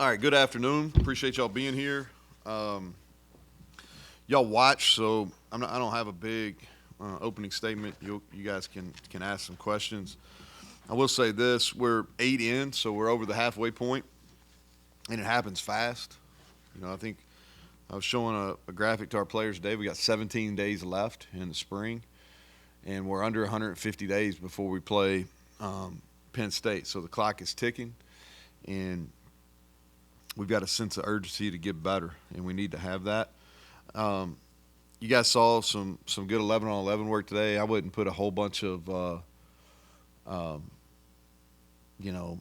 All right, good afternoon. Appreciate y'all being here. Um, y'all watch, so I don't have a big opening statement. You guys can ask some questions. I will say this: we're 8 in, so we're over the halfway point, and it happens fast. I think I was showing a graphic to our players today. We got 17 days left in the spring, and we're under 150 days before we play Penn State. So the clock is ticking, and we've got a sense of urgency to get better, and we need to have that. Um, you guys saw some good 11 on 11 work today. I wouldn't put a whole bunch of um, you know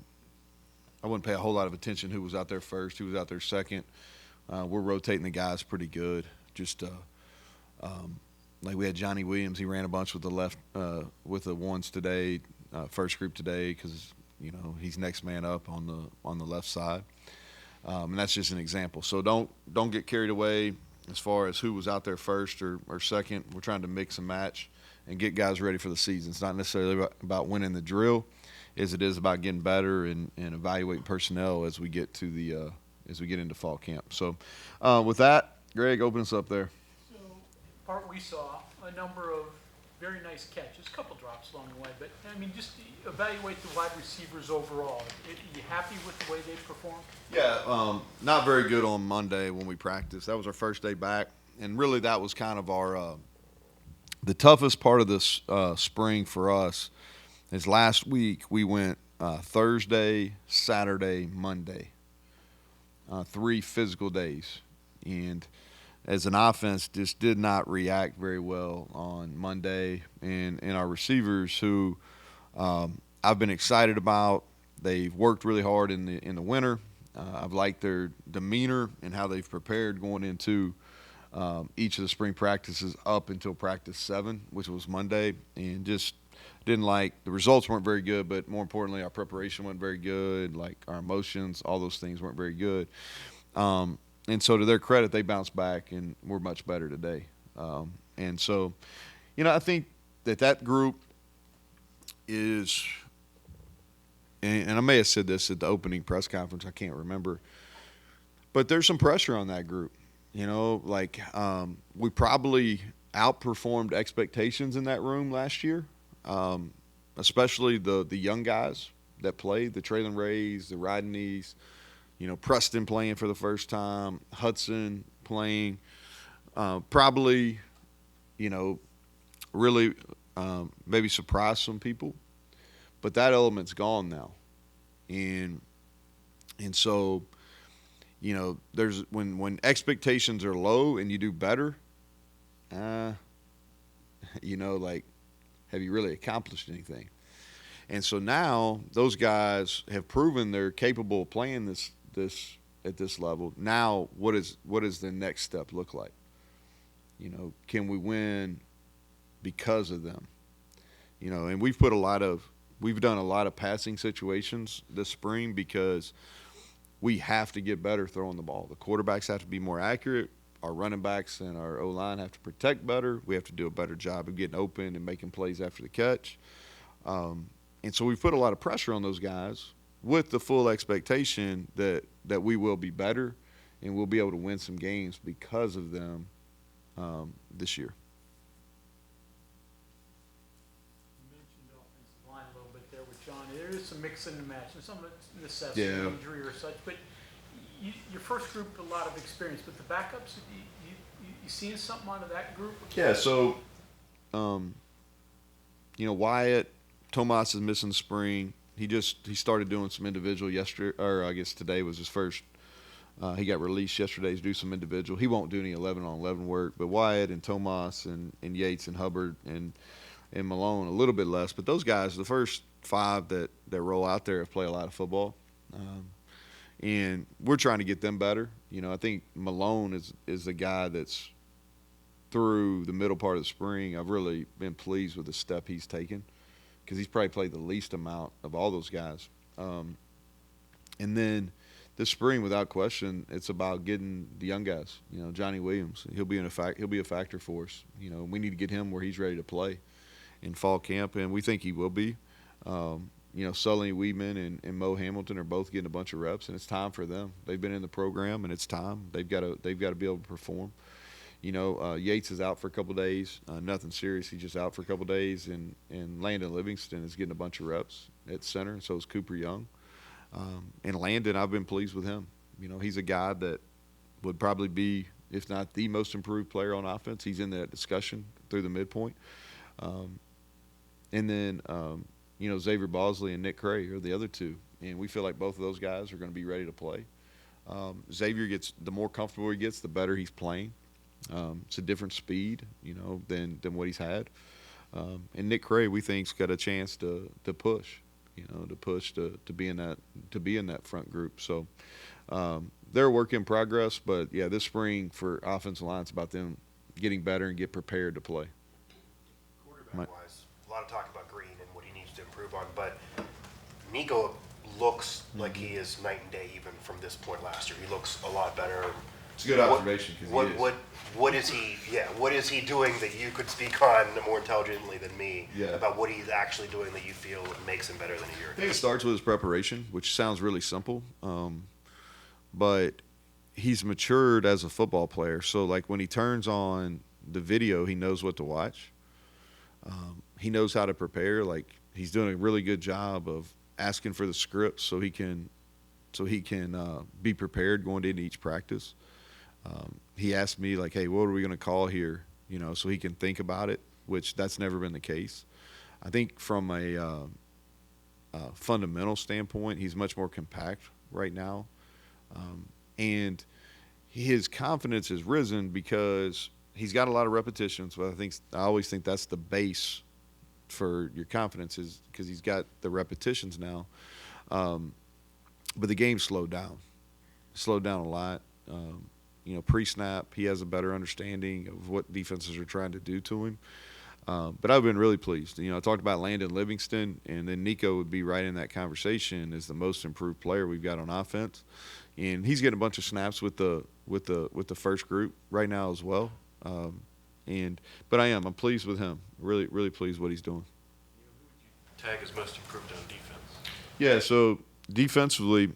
I wouldn't pay a whole lot of attention who was out there first, who was out there second. We're rotating the guys pretty good. Just like we had Johnny Williams, he ran a bunch with the left with the ones today, first group today because he's next man up on the left side. And that's just an example. So don't get carried away as far as who was out there first or second. We're trying to mix and match and get guys ready for the season. It's not necessarily about winning the drill, as it is about getting better and evaluating personnel as we get to the as we get into fall camp. So with that, Greg, open us up there. So, part we saw a number of very nice catches, a couple drops along the way, but I mean, just evaluate the wide receivers overall. You happy with the way they performed? Yeah, not very good on Monday when we practiced. That was our first day back, and really that was kind of our the toughest part of this spring for us. Is last week we went Thursday, Saturday, Monday, 3 physical days, and as an offense just did not react very well on Monday, and our receivers who I've been excited about. They've worked really hard in the winter. I've liked their demeanor and how they've prepared going into each of the spring practices up until practice 7, which was Monday, and just didn't like the results weren't very good, but more importantly, our preparation wasn't very good. Like our emotions, all those things weren't very good. And so to their credit, they bounced back and we're much better today. And so, I think that group is, and I may have said this at the opening press conference, I can't remember, but there's some pressure on that group. We probably outperformed expectations in that room last year, especially the young guys that played, the Traylon Rays, the Rodneys, Preston playing for the first time, Hudson playing, probably, really maybe surprised some people, but that element's gone now, and so there's when expectations are low and you do better, like have you really accomplished anything? And so now those guys have proven they're capable of playing this at this level. Now, what does the next step look like? Can we win because of them? And we've done a lot of passing situations this spring because we have to get better throwing the ball. The quarterbacks have to be more accurate. Our running backs and our O-line have to protect better. We have to do a better job of getting open and making plays after the catch. And so we've put a lot of pressure on those guys with the full expectation that we will be better and we'll be able to win some games because of them this year. You mentioned offensive line a little bit there with John. There is some mix and match, and some of it's necessity, Yeah. injury or such. But your first group, a lot of experience. But the backups, you seeing something out of that group? Yeah, so, Wyatt, Tomas is missing the spring. He started doing some individual yesterday, or I guess today was his first. He got released yesterday to do some individual. He won't do any 11 on 11 work, but Wyatt and Tomas and Yates and Hubbard and Malone a little bit less. But those guys, the first 5 that roll out there have played a lot of football, and we're trying to get them better. I think Malone is the guy that's through the middle part of the spring. I've really been pleased with the step he's taken, because he's probably played the least amount of all those guys. And then this spring, without question, it's about getting the young guys. Johnny Williams, he'll be a factor for us. We need to get him where he's ready to play in fall camp, and we think he will be. Sully Weedman and Mo Hamilton are both getting a bunch of reps, and it's time for them. They've been in the program, and it's time. They've got to be able to perform. Yates is out for a couple days. Nothing serious. He's just out for a couple days, and Landon Livingston is getting a bunch of reps at center, and so is Cooper Young. And Landon, I've been pleased with him. He's a guy that would probably be, if not the most improved player on offense. He's in that discussion through the midpoint. And then, Xavier Bosley and Nick Cray are the other two. And we feel like both of those guys are going to be ready to play. Xavier the more comfortable he gets, the better he's playing. It's a different speed, than what he's had. And Nick Cray, we think's got a chance to push, to be in that front group. So they're a work in progress, but yeah, this spring for offensive line, it's about them getting better and get prepared to play. Quarterback-wise, a lot of talk about Green and what he needs to improve on, but Nico looks like he is night and day even from this point last year. He looks a lot better. It's a good observation because he is. What is he? Yeah, what is he doing that you could speak on more intelligently than me about what he's actually doing that you feel makes him better than a year ago? I think it starts with his preparation, which sounds really simple, but he's matured as a football player. So, like when he turns on the video, he knows what to watch. He knows how to prepare. Like he's doing a really good job of asking for the scripts so he can be prepared going into each practice. He asked me like, "Hey, what are we going to call here?" So he can think about it, which that's never been the case. I think from a fundamental standpoint, he's much more compact right now, and his confidence has risen because he's got a lot of repetitions. But I always think that's the base for your confidence is because he's got the repetitions now. But the game slowed down a lot. Pre-snap, he has a better understanding of what defenses are trying to do to him. But I've been really pleased. I talked about Landon Livingston, and then Nico would be right in that conversation as the most improved player we've got on offense, and he's getting a bunch of snaps with the first group right now as well. But I'm pleased with him. Really, really pleased with what he's doing. Tag is most improved on defense. Yeah. So defensively,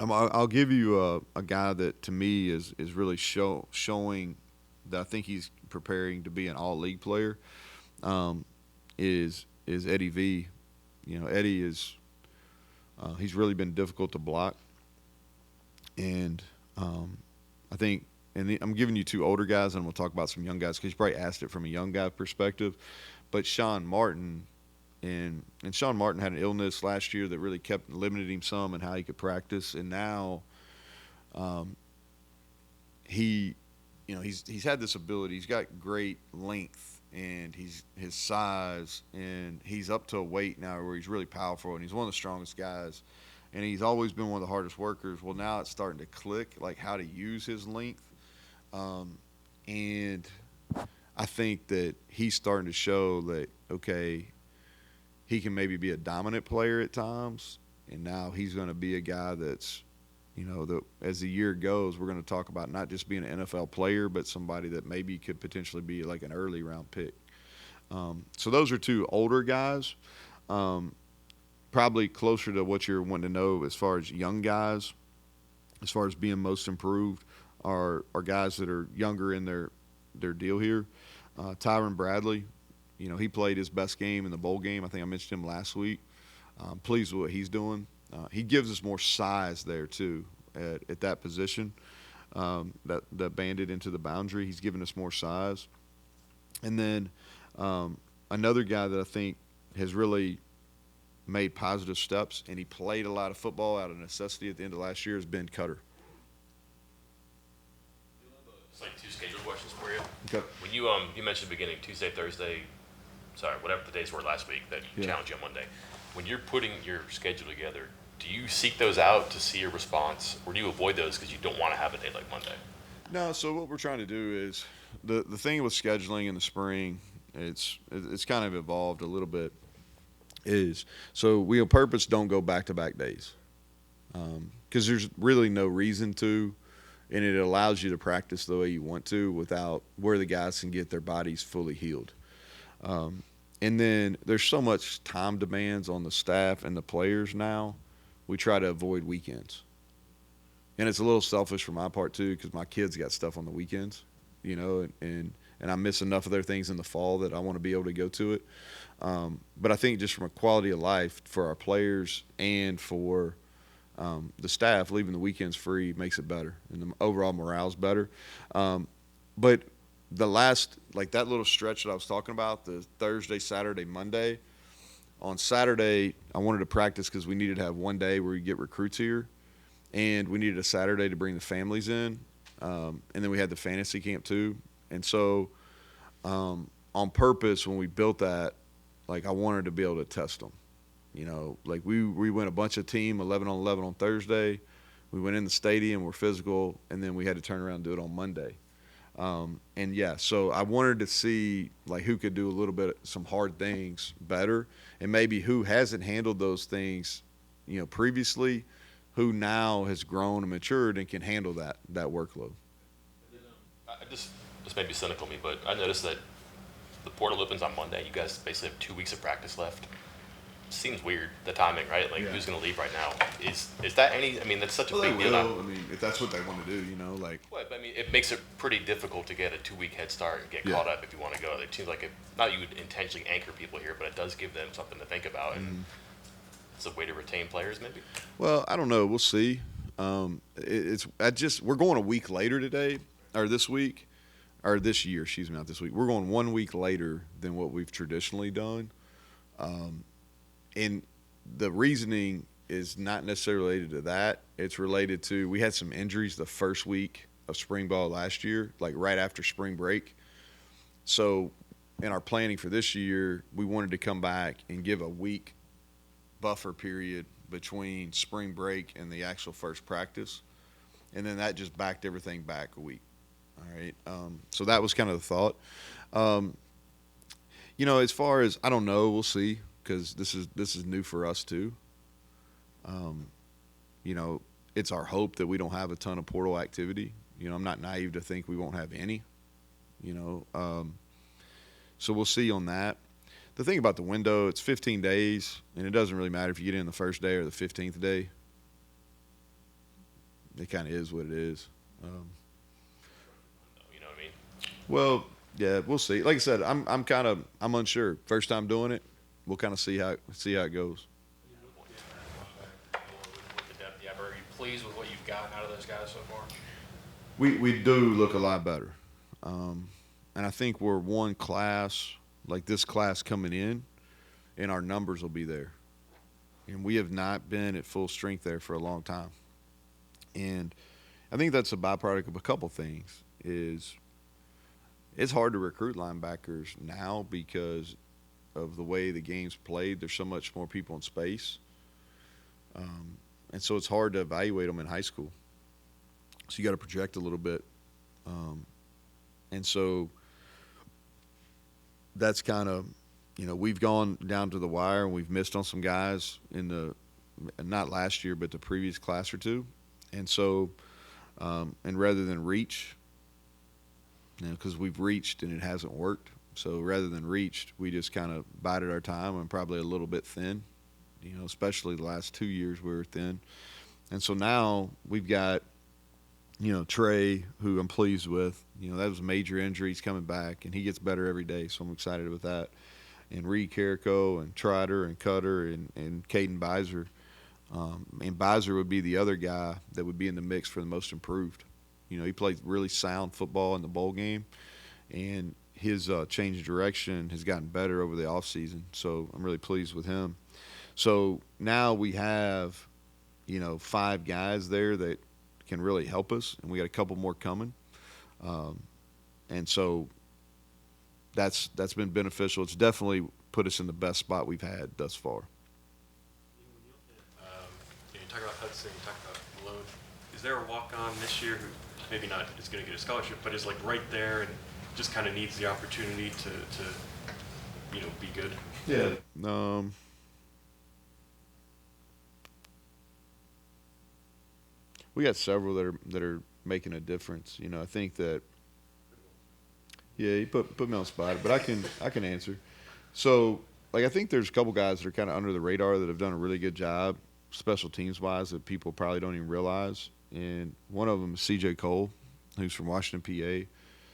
I'll give you a guy that to me is really showing that I think he's preparing to be an all-league player. Is Eddie V. Eddie is he's really been difficult to block, and I think. And I'm giving you two older guys, and I'm going to talk about some young guys because you probably asked it from a young guy perspective. But Sean Martin, and Sean Martin had an illness last year that really kept limited him some in how he could practice. And now he's had this ability. He's got great length, and his size, and he's up to a weight now where he's really powerful, and he's one of the strongest guys. And he's always been one of the hardest workers. Well, now it's starting to click, like how to use his length. And I think that he's starting to show that, okay, he can maybe be a dominant player at times, and now he's going to be a guy that's, as the year goes, we're going to talk about not just being an NFL player, but somebody that maybe could potentially be like an early round pick. So those are two older guys, probably closer to what you're wanting to know as far as young guys, as far as being most improved. Are guys that are younger in their deal here. Tyron Bradley, he played his best game in the bowl game. I think I mentioned him last week. I'm pleased with what he's doing. He gives us more size there too at that position. That banded into the boundary. He's giving us more size. And then another guy that I think has really made positive steps, and he played a lot of football out of necessity at the end of last year, is Ben Cutter. It's like two schedule questions for you. Okay. When you mentioned at the beginning, Tuesday, Thursday, whatever the days were last week that challenged you on Monday. When you're putting your schedule together, do you seek those out to see your response, or do you avoid those because you don't want to have a day like Monday? No, so what we're trying to do is the thing with scheduling in the spring, it's kind of evolved a little bit, is so we on purpose don't go back-to-back days because there's really no reason to. And it allows you to practice the way you want to without where the guys can get their bodies fully healed. And then there's so much time demands on the staff and the players now. We try to avoid weekends. And it's a little selfish for my part too, because my kids got stuff on the weekends, and I miss enough of their things in the fall that I want to be able to go to it. But I think just from a quality of life for our players and for the staff, leaving the weekends free makes it better, and the overall morale's better. But the last, like that little stretch that I was talking about, the Thursday, Saturday, Monday. On Saturday, I wanted to practice because we needed to have one day where we get recruits here, and we needed a Saturday to bring the families in, and then we had the fantasy camp too. And so, on purpose, when we built that, like I wanted to be able to test them. Like we went a bunch of team 11 on 11 on Thursday. We went in the stadium, we're physical, and then we had to turn around and do it on Monday. And yeah, so I wanted to see like who could do a little bit some hard things better, and maybe who hasn't handled those things, previously, who now has grown and matured and can handle that workload. This may be cynical of me, but I noticed that the portal opens on Monday. You guys basically have 2 weeks of practice left. Seems weird, the timing, right? Like, Yeah. who's going to leave right now? Is that any? I mean, that's such a big deal. I mean, if that's what they want to do, like. Well, I mean, it makes it pretty difficult to get a 2-week head start and get Yeah. caught up if you want to go. It seems like not you would intentionally anchor people here, but it does give them something to think about, and it's a way to retain players, maybe. Well, I don't know. We'll see. We're going a week later today, or this week, or this year. Excuse me, not this week. We're going 1 week later than what we've traditionally done, and the reasoning is not necessarily related to that. It's related to we had some injuries the first week of spring ball last year, like right after spring break. So, in our planning for this year, we wanted to come back and give a week buffer period between spring break and the actual first practice, and then that just backed everything back a week. All right, so that was kind of the thought. As far as I don't know, we'll see, because this is new for us too. It's our hope that we don't have a ton of portal activity. I'm not naive to think we won't have any. So we'll see on that. The thing about the window, it's 15 days, and it doesn't really matter if you get in the first day or the 15th day. It kind of is what it is. You know what I mean? Well, yeah, we'll see. Like I said, I'm unsure. First time doing it, we'll kind of see how it goes. With the depth you have, are you pleased with what you've gotten out of those guys so far? We do look a lot better, and I think we're one class, like this class coming in, and our numbers will be there, and we have not been at full strength there for a long time, and I think that's a byproduct of a couple things. Is it's hard to recruit linebackers now because of the way the game's played. There's so much more people in space, and so it's hard to evaluate them in high school. So you got to project a little bit, and so that's kind of, we've gone down to the wire and we've missed on some guys in not last year, but the previous class or two, and so and rather than reach, because we've reached and it hasn't worked, so rather than reached, we just kind of bided our time and probably a little bit thin, especially the last 2 years we were thin, and so now we've got. Trey, who I'm pleased with, that was a major injury. He's coming back, and he gets better every day, so I'm excited with that. And Reed Carrico and Trotter and Cutter and Caden Beiser. And Beiser would be the other guy that would be in the mix for the most improved. He played really sound football in the bowl game, and his change of direction has gotten better over the offseason, so I'm really pleased with him. So now we have, 5 guys there that can really help us, and we got a couple more coming, and so that's been beneficial. It's definitely put us in the best spot we've had thus far. You talk about Hudson, you talk about Load. Is there a walk-on this year who maybe not is going to get a scholarship, but is like right there and just kind of needs the opportunity to be good? Yeah. We got several that are making a difference. I think that. Yeah, you put me on the spot, but I can answer. So, like, I think there's a couple guys that are kind of under the radar that have done a really good job, special teams wise, that people probably don't even realize. And one of them is C.J. Cole, who's from Washington, PA.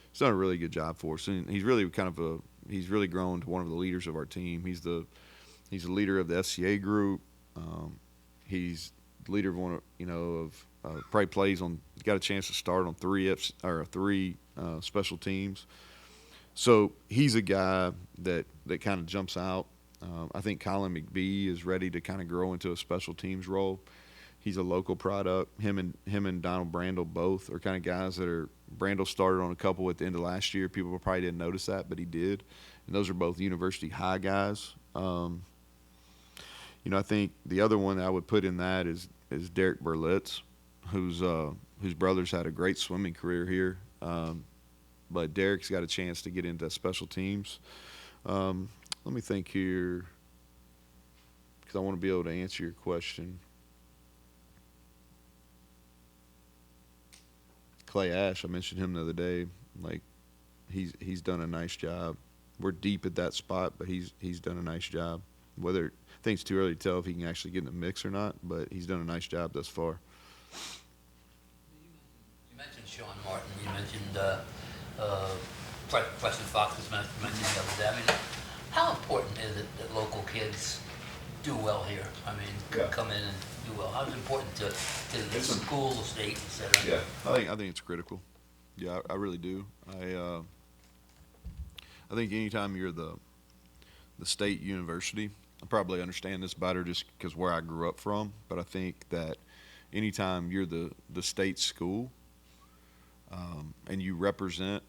He's done a really good job for us, and he's really he's really grown to one of the leaders of our team. He's the leader of the FCA group. He's the leader of probably plays on, got a chance to start on three special teams. So he's a guy that kind of jumps out. I think Colin McBee is ready to kind of grow into a special teams role. He's a local product. Him and Donald Brandel both are kind of guys that are. Brandel started on a couple at the end of last year. People probably didn't notice that, but he did. And those are both University High guys. I think the other one that I would put in that is Derek Berlitz, whose brothers had a great swimming career here. But Derek's got a chance to get into special teams. Let me think here, because I want to be able to answer your question. Clay Ash, I mentioned him the other day. Like, he's done a nice job. We're deep at that spot, but he's done a nice job. I think it's too early to tell if he can actually get in the mix or not, but he's done a nice job thus far. You mentioned Sean Martin. You mentioned Preston Fox was mentioned the other day. I mean, how important is it that local kids do well here? I mean, come in and do well. How is it important to the school, the state, et cetera? Yeah, I think it's critical. Yeah, I really do. I think anytime you're the state university, I probably understand this better just because where I grew up from, but I think that anytime you're the state school and you represent,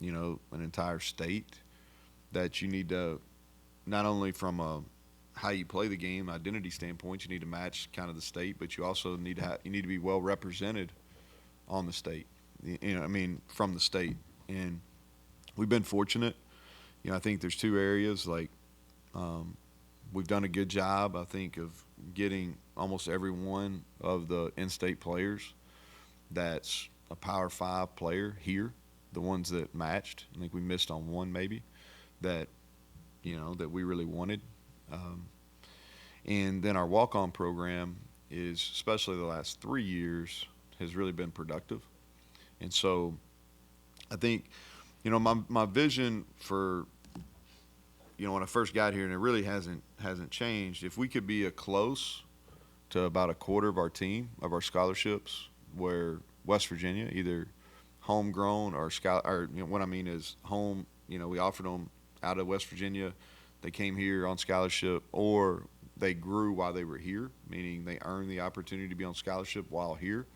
an entire state, that you need to, not only from how you play the game, identity standpoint, you need to match kind of the state, but you also need to be well represented on the state, from the state. And we've been fortunate. I think there's two areas, like, we've done a good job, I think, of getting almost every one of the in-state players that's a Power 5 player here, the ones that matched. I think we missed on one maybe that we really wanted. And then our walk-on program is, especially the last 3 years, has really been productive. And so I think, my vision for, when I first got here, and it really hasn't changed, if we could be close to about a quarter of our team, of our scholarships, where West Virginia, either homegrown or what I mean is home, we offered them out of West Virginia, they came here on scholarship, or they grew while they were here, meaning they earned the opportunity to be on scholarship while here.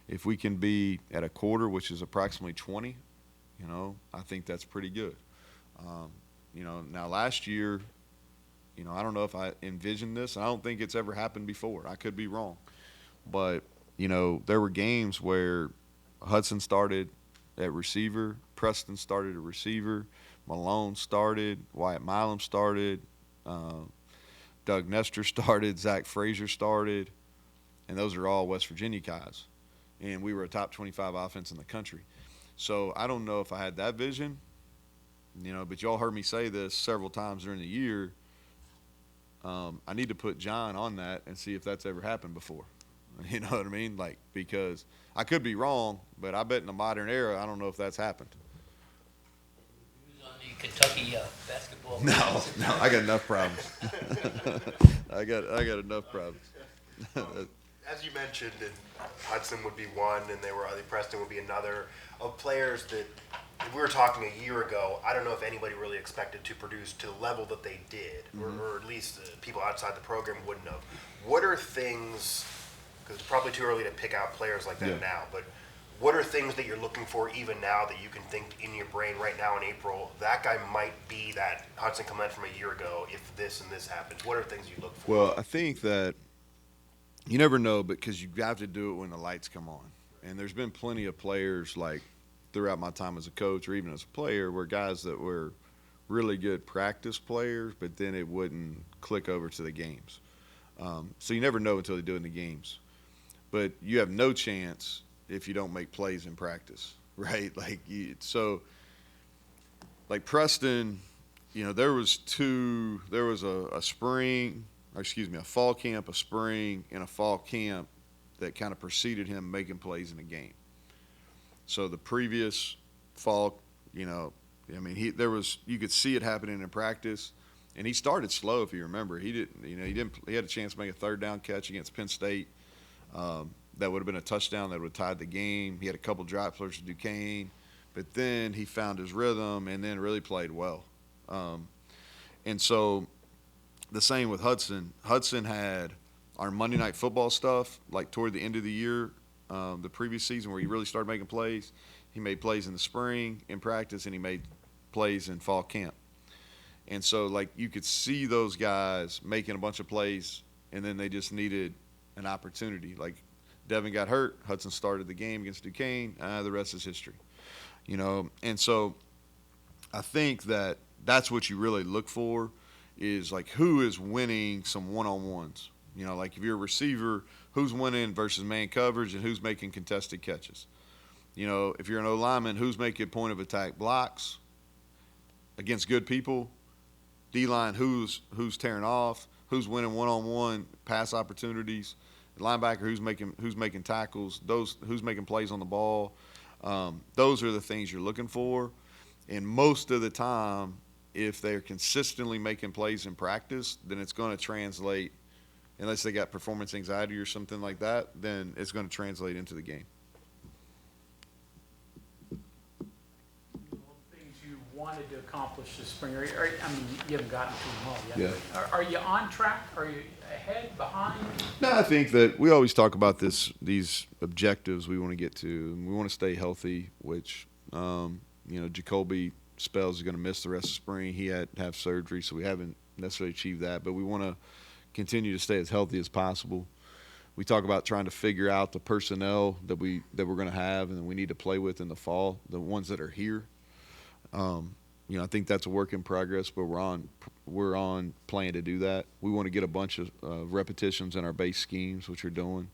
If we can be at a quarter, which is approximately 20, I think that's pretty good. Now last year, I don't know if I envisioned this, and I don't think it's ever happened before. I could be wrong. But, there were games where Hudson started at receiver, Preston started at receiver, Malone started, Wyatt Milam started, Doug Nestor started, Zach Frazier started, and those are all West Virginia guys. And we were a top 25 offense in the country. So I don't know if I had that vision, but y'all heard me say this several times during the year. I need to put John on that and see if that's ever happened before. You know what I mean? Like, because I could be wrong, but I bet in the modern era, I don't know if that's happened. He was on the Kentucky basketball. No, I got enough problems. I got enough problems. As you mentioned, and Hudson would be one, and Preston would be another, of players that, if we were talking a year ago, I don't know if anybody really expected to produce to the level that they did, or at least people outside the program wouldn't have. What are things, because it's probably too early to pick out players like that now, but what are things that you're looking for even now that you can think in your brain right now in April, that guy might be that Hudson Clement from a year ago if this and this happens? What are things you look for? Well, I think that you never know, because you have to do it when the lights come on. And there's been plenty of players, like, throughout my time as a coach or even as a player, where guys that were really good practice players, but then it wouldn't click over to the games. So you never know until they do it in the games. But you have no chance if you don't make plays in practice, right? Like Preston, there was a spring, or excuse me, a fall camp, a spring, and a fall camp that kind of preceded him making plays in the game. So the previous fall, you could see it happening in practice, and he started slow. If you remember, he had a chance to make a third down catch against Penn State. That would have been a touchdown that would have tied the game. He had a couple drop plays to Duquesne, but then he found his rhythm and then really played well. And so the same with Hudson. Hudson had our Monday Night Football stuff, like toward the end of the year, the previous season, where he really started making plays. He made plays in the spring in practice, and he made plays in fall camp. And so, like, you could see those guys making a bunch of plays, and then they just needed an opportunity. Like, Devin got hurt. Hudson started the game against Duquesne. The rest is history. And so I think that's what you really look for is, like, who is winning some one-on-ones. Like if you're a receiver, who's winning versus man coverage and who's making contested catches. If you're an O-lineman, who's making point of attack blocks against good people. D-line, who's tearing off, who's winning one-on-one pass opportunities. Linebacker, who's making tackles, who's making plays on the ball. Those are the things you're looking for. And most of the time, if they're consistently making plays in practice, then it's going to translate. Unless they got performance anxiety or something like that, then it's going to translate into the game. Things you wanted to accomplish this spring, you haven't gotten to them all yet. Yeah. Are you on track? Are you ahead, behind? No, I think that we always talk about these objectives we want to get to. We want to stay healthy, which, Jacoby Spells is going to miss the rest of spring. He had to have surgery, so we haven't necessarily achieved that. But we want to continue to stay as healthy as possible. We talk about trying to figure out the personnel that we're going to have and that we need to play with in the fall, the ones that are here. I think that's a work in progress, but we're on plan to do that. We want to get a bunch of repetitions in our base schemes, which we're doing.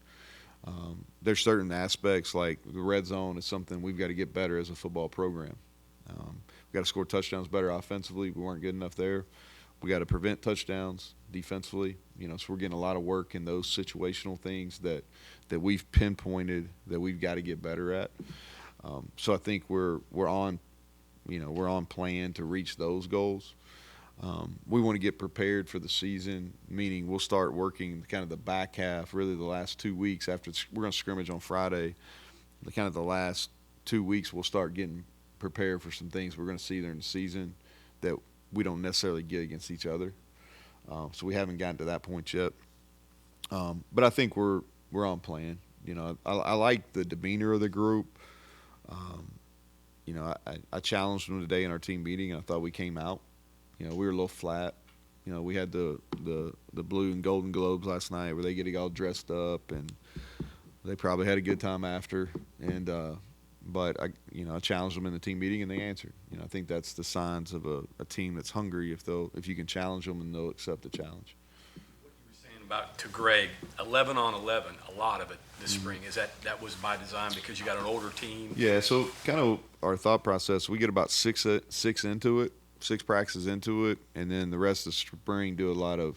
There's certain aspects like the red zone is something we've got to get better as a football program. We've got to score touchdowns better offensively. We weren't good enough there. We got to prevent touchdowns defensively. So we're getting a lot of work in those situational things that we've pinpointed that we've got to get better at. So I think we're on plan to reach those goals. We want to get prepared for the season, meaning we'll start working kind of the back half, really the last 2 weeks after we're going to scrimmage on Friday. The last 2 weeks we'll start getting prepared for some things we're going to see during the season that we don't necessarily get against each other. So we haven't gotten to that point yet. But I think we're on plan. I like the demeanor of the group. I challenged them today in our team meeting, and I thought we came out. We were a little flat. We had the blue and golden globes last night where they get all dressed up, and they probably had a good time after. And but I challenged them in the team meeting, and they answered. I think that's the signs of a team that's hungry if you can challenge them and they'll accept the challenge. What you were saying about to Greg, 11 on 11, a lot of it this spring. Is that was by design because you got an older team? Yeah, so kind of our thought process, we get about six into it, 6 practices into it, and then the rest of the spring do a lot of.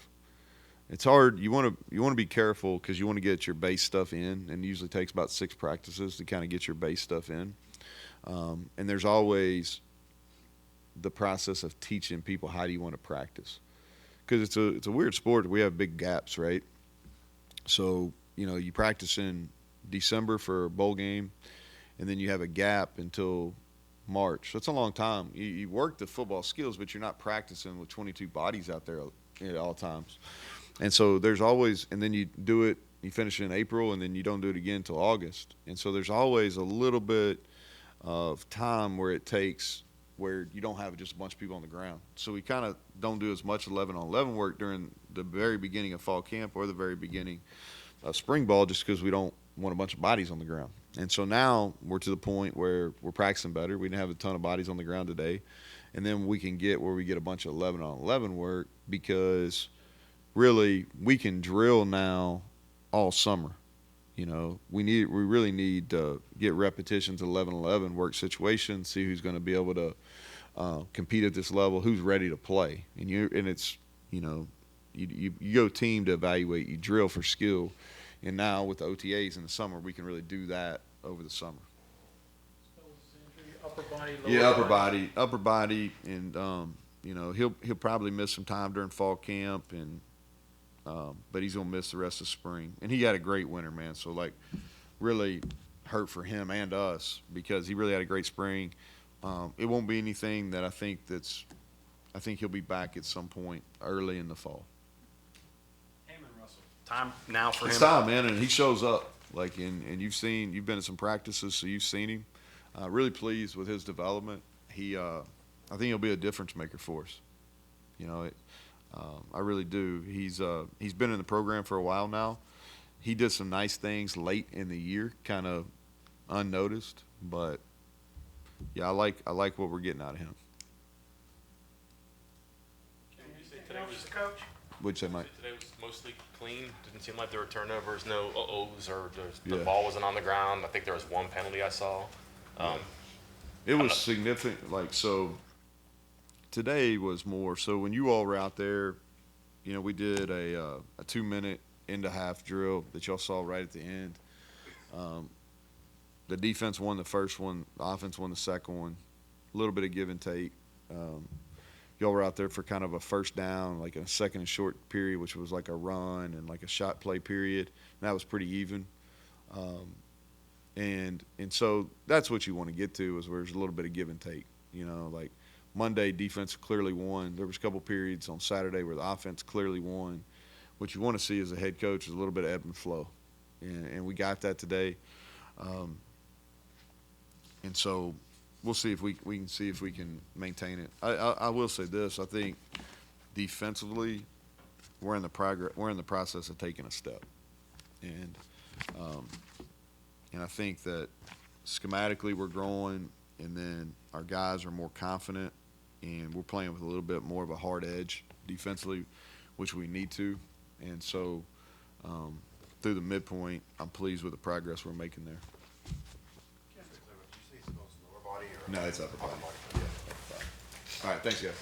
It's hard. You want to be careful because you want to get your base stuff in, and it usually takes about 6 practices to kind of get your base stuff in. And there's always the process of teaching people how do you want to practice, because it's a weird sport. We have big gaps, right? So you practice in December for a bowl game, and then you have a gap until March. That's a long time. You work the football skills, but you're not practicing with 22 bodies out there at all times. And so there's always, and then you do it, you finish it in April, and then you don't do it again until August. And so there's always a little bit of time where you don't have just a bunch of people on the ground. So we kind of don't do as much 11-on-11 work during the very beginning of fall camp or the very beginning of spring ball, just because we don't want a bunch of bodies on the ground. And so now we're to the point where we're practicing better. We didn't have a ton of bodies on the ground today. And then we can get where we get a bunch of 11-on-11 work, because really we can drill now all summer. We really need to get repetitions of 11-on-11 work situations, see who's going to be able to compete at this level, who's ready to play. And it's, you go team to evaluate, you drill for skill. And now with the OTAs in the summer, we can really do that over the summer. Upper body, lower Yeah, upper body, and he'll probably miss some time during fall camp, and but he's gonna miss the rest of spring. And he had a great winter, man. So like, really hurt for him and us because he really had a great spring. It won't be anything that I think he'll be back at some point early in the fall. Time now for him. It's time, man, and he shows up. Like, and you've been at some practices, so you've seen him. Really pleased with his development. I think he'll be a difference maker for us. I really do. He's been in the program for a while now. He did some nice things late in the year, kind of unnoticed, but yeah, I like what we're getting out of him. Coach? Which they might. Today was mostly clean. Didn't seem like there were turnovers, no uh-ohs, or the Yeah. ball wasn't on the ground. I think there was one penalty I saw. It was significant. Like, so today was more. So when you all were out there, we did a 2-minute end of half drill that y'all saw right at the end. The defense won the first one. The offense won the second one. A little bit of give and take. Y'all were out there for kind of a first down, like a second and short period, which was like a run and like a shot play period. And that was pretty even. And so that's what you want to get to, is where there's a little bit of give and take. Like Monday, defense clearly won. There was a couple periods on Saturday where the offense clearly won. What you want to see as a head coach is a little bit of ebb and flow. And we got that today. And so we'll see if we can see if we can maintain it. I will say this: I think defensively, we're in the process of taking a step, and I think that schematically we're growing, and then our guys are more confident, and we're playing with a little bit more of a hard edge defensively, which we need to, and so through the midpoint, I'm pleased with the progress we're making there. Did you say it's lower body or? No, it's upper body. Yeah, upper body. All right, thanks, guys.